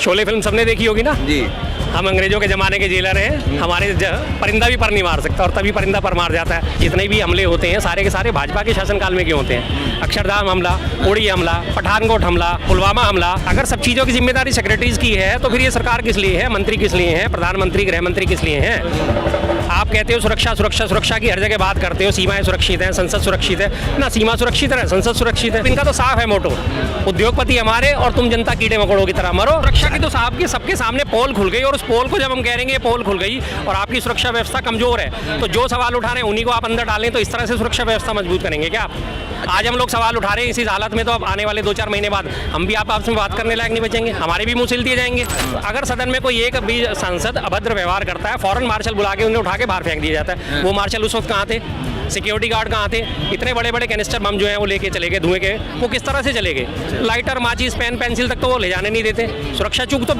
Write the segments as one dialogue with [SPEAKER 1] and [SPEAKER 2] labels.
[SPEAKER 1] Sholay film सबने देखी होगी ना
[SPEAKER 2] जी।
[SPEAKER 1] हम अंग्रेजों के ज़माने के जेलर हैं। हमारे परिंदा भी पर नहीं मार सकता और तभी परिंदा पर मार जाता है। जितने भी हमले होते हैं सारे के सारे भाजपा के शासनकाल में क्यों होते हैं? अक्षरधाम हमला, उड़ी हमला, पठानकोट हमला, पुलवामा हमला। अगर सब चीज़ों की जिम्मेदारी सेक्रेटरीज की है तो फिर ये सरकार किस लिए है? मंत्री किस लिए हैं? प्रधानमंत्री, गृह मंत्री किस लिए हैं? आप कहते हो सुरक्षा सुरक्षा सुरक्षा की हर जगह बात करते हो, सीमाएं सुरक्षित हैं, संसद सुरक्षित है ना। सीमा सुरक्षित है, संसद सुरक्षित है। इनका तो साफ है मोटो, उद्योगपति हमारे और तुम जनता कीड़े मकोड़ों की तरह मरो। सुरक्षा की तो साहब की सबके सामने पोल खुल गई और उस पोल को जब हम कह रहे हैं पोल खुल गई और आपकी सुरक्षा व्यवस्था कमजोर है तो जो सवाल उठा रहे हैं उन्हीं को आप अंदर डालें, तो इस तरह से सुरक्षा व्यवस्था मजबूत करेंगे क्या आप? आज हम लोग सवाल उठा रहे हैं इसी हालत में, तो अब आने वाले 2-4 महीने बाद हम भी आपस में बात करने लायक नहीं बचेंगे, हमारे भी मुंह सिल दिए जाएंगे। अगर सदन में कोई एक भी सांसद अभद्र व्यवहार करता है, फौरन मार्शल बुला के उन्हें उठा के बाहर फेंक दिया जाता है। वो मार्शल उस वक्त कहाँ थे? सिक्योरिटी गार्ड कहाँ थे? इतने बड़े बड़े कैनिस्टर बम जो हैं वो लेके चले गए धुएं के, वो किस तरह से चले गए? लाइटर, माचिस, पेन, पेंसिल तक तो वो ले जाने नहीं देते। सुरक्षा चूक तो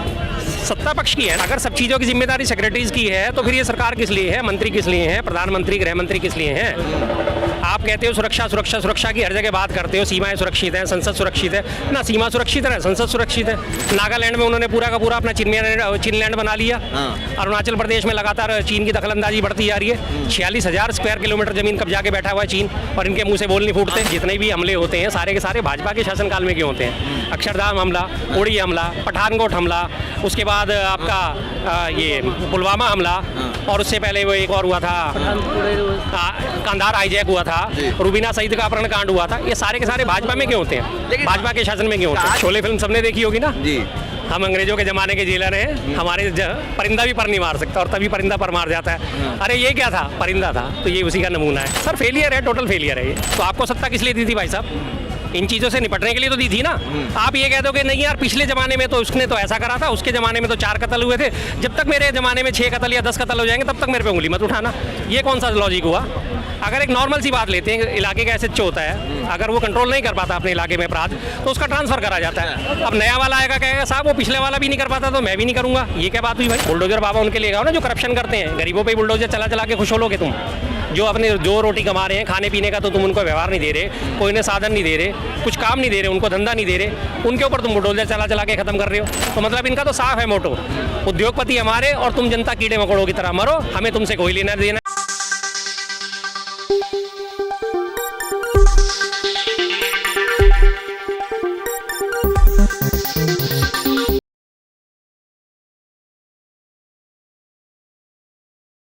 [SPEAKER 1] सत्ता पक्ष की है। अगर सब चीज़ों की जिम्मेदारी सेक्रेटरीज की है तो फिर ये सरकार किस लिए है? मंत्री किस लिए हैं? प्रधानमंत्री, गृह मंत्री किस लिए हैं? आप कहते हो सुरक्षा सुरक्षा सुरक्षा की हर जगह बात करते हो, सीमाएं सुरक्षित हैं, संसद सुरक्षित है ना। सीमा सुरक्षित है, संसद सुरक्षित है। नागालैंड में उन्होंने पूरा का पूरा अपना चीनलैंड बना लिया। अरुणाचल प्रदेश में लगातार चीन की दखलंदाजी बढ़ती जा रही है। 46,000 स्क्वायर किलोमीटर जमीन कब्जा के बैठा हुआ है चीन और इनके मुंह से बोल नहीं फूटते। जितने भी हमले होते हैं सारे के सारे भाजपा के शासनकाल में क्यों होते हैं? अक्षरधाम हमला, उड़ी हमला, पठानकोट हमला, उसके बाद आपका ये पुलवामा हमला और उससे पहले वो एक और हुआ था, कंधार हाईजैक हुआ था, रुबीना सईद का अपहरण कांड हुआ था। ये सारे के सारे भाजपा में क्यों होते हैं? भाजपा के शासन में क्यों होते हैं? शोले फिल्म सबने देखी होगी ना
[SPEAKER 2] जी।
[SPEAKER 1] हम अंग्रेजों के ज़माने के जेलर हैं। हमारे परिंदा भी पर नहीं मार सकता और तभी परिंदा पर मार जाता है। अरे ये क्या था? परिंदा था। तो ये उसी का नमूना है सर। फेलियर है, टोटल फेलियर है ये। तो आपको सत्ता किस लिए दी थी भाई साहब? इन चीज़ों से निपटने के लिए तो दी थी ना। आप ये कह दो कि नहीं यार पिछले ज़माने में तो उसने तो ऐसा करा था, उसके ज़माने में तो 4 कत्ल हुए थे, जब तक मेरे ज़माने में 6 कत्ल या 10 कत्ल हो जाएंगे तब तक मेरे पे उंगली मत उठाना। ये कौन सा लॉजिक हुआ? अगर एक नॉर्मल सी बात लेते हैं, इलाके का एसएचओ होता है, अगर वो कंट्रोल नहीं कर पाता अपने इलाके में अपराध तो उसका ट्रांसफर करा जाता है। अब नया वाला आएगा कहेगा साहब वो पिछले वाला भी नहीं कर पाता तो मैं भी नहीं करूँगा। ये क्या बात हुई भाई? बुलडोजर बाबा उनके लिए गाओ ना जो करप्शन करते हैं। गरीबों पे बुलडोजर चला चला के खुश हो लोगे तुम? जो अपने जो रोटी कमा रहे हैं, खाने पीने का तो तुम उनको व्यवहार नहीं दे रहे, कोई ने साधन नहीं दे रहे, कुछ काम नहीं दे रहे, उनको धंधा नहीं दे रहे, उनके ऊपर तुम बुलडोजर चला चला के खत्म कर रहे हो। तो मतलब इनका तो साफ है मोटो, उद्योगपति हमारे और तुम जनता कीड़े मकोड़ों की तरह मरो, हमें तुमसे कोई लेना देना